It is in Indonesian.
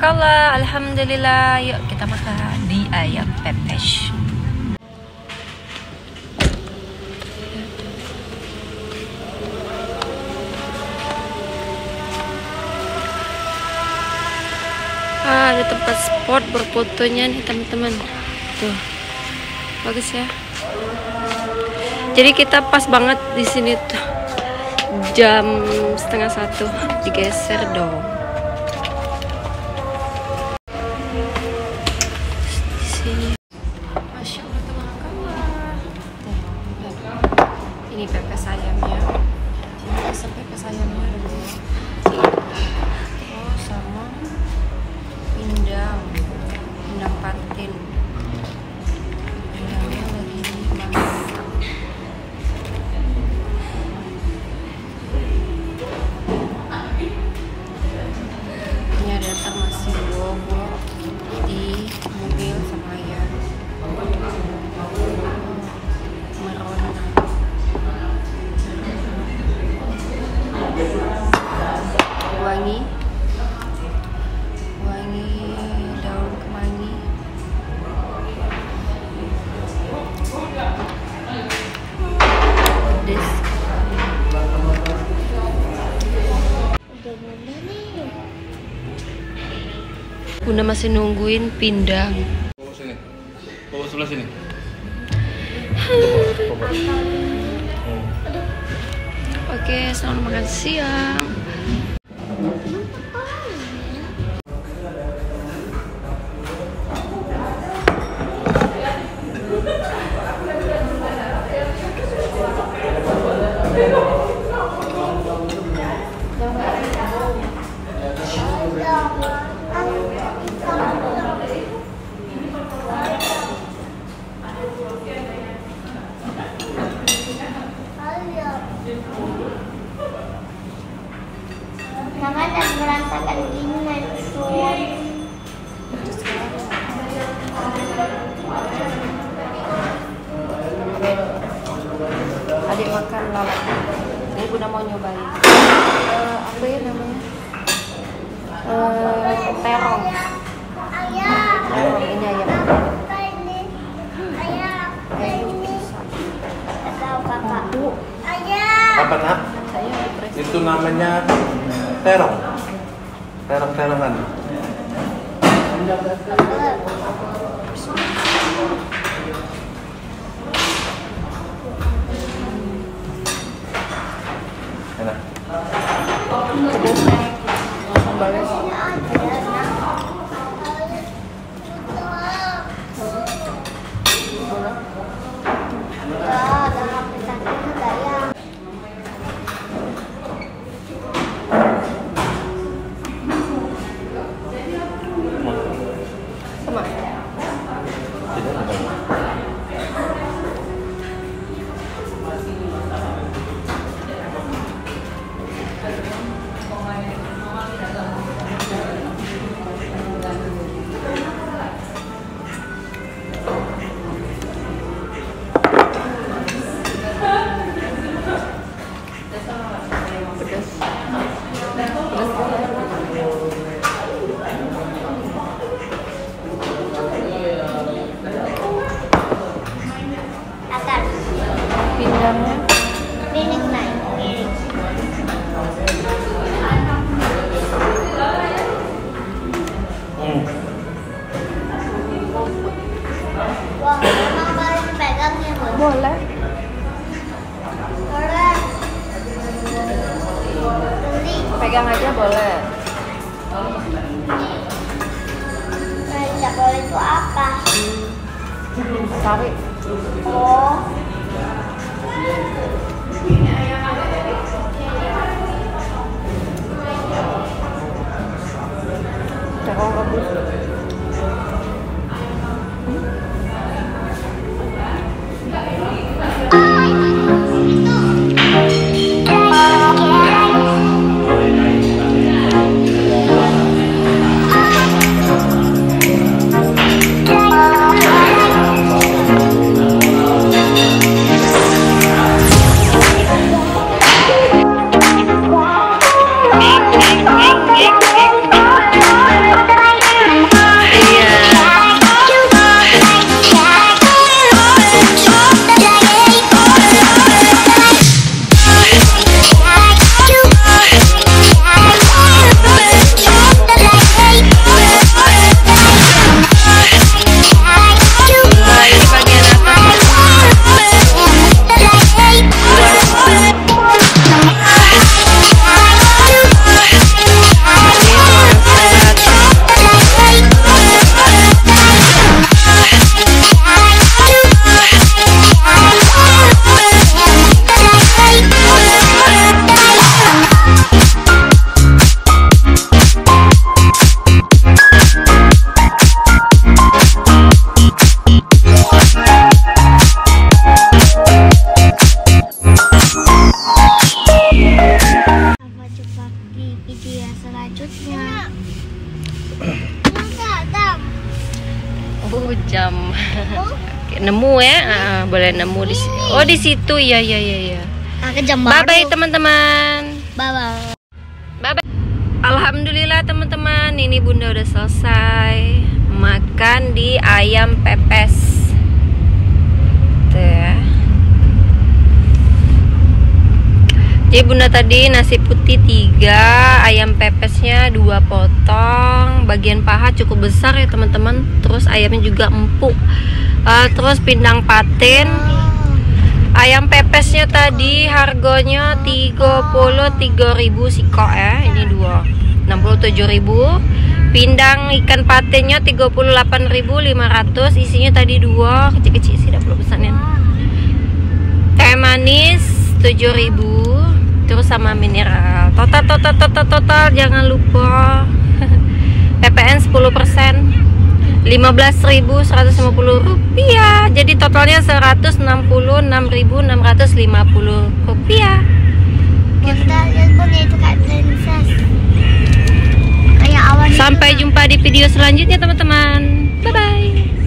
Tabarakallah, alhamdulillah. Yuk kita makan di ayam pepes. Ada tempat spot berfotonya nih teman-teman. Tuh, bagus ya. Jadi kita pas banget di sini tuh. Jam 12:30, digeser dong. Di sini. Masya Allah, tabarakallah. Ini pepes ayamnya. Ini rasa pepes ayamnya. Terus sama pindang patin. Pindangnya lagi dimasak. Ini ada termasi bobo di mobil sama ayam. Merona. Wangi daun kemangi. Pedes. Bunda masih nungguin pindang. Bawa sini. Bawa sebelah sini. Oke, selamat makan siang. Mama dan berantakan gini Mansun. Adik makan lalap. Ini Bunda mau nyobain. Apa ya namanya? Terong. Ayah. Terong ini ayam. Apa ini? Ayah. Apa ini? Tahu kakak. Ayah. Apa nak? Itu namanya terong. Terong-terongan. Enak. Sambalnya. Pindangnya Miring naik. Miring. Wah, emang boleh dipegang ya, Bu? boleh. Boleh. Beli. Pegang aja boleh. Tidak boleh itu apa? Sari. Oh. Terong rebus. berendam. Nemu ya, boleh nemu di sini. Oh di situ, ya. Bye bye teman-teman. Bye. Alhamdulillah teman-teman, ini Bunda udah selesai makan di ayam pepes. Tuh ya. Jadi Bunda tadi nasi putih 3, ayam pepesnya 2 potong, bagian paha cukup besar ya teman-teman. Terus ayamnya juga empuk. Terus pindang patin. Ayam pepesnya tadi harganya 33.000 siko ya. Ini 67.000. Pindang ikan patinnya 38.500. Isinya tadi 2, kecil-kecil sih, udah belum pesannya. Teh manis 7.000. Terus sama mineral. Total jangan lupa. PPN 10%. 15.150 rupiah. Jadi totalnya 166.650 rupiah. Kita lihat punya itu kayak princess. Kayak awan. Sampai jumpa di video selanjutnya teman-teman. Bye bye.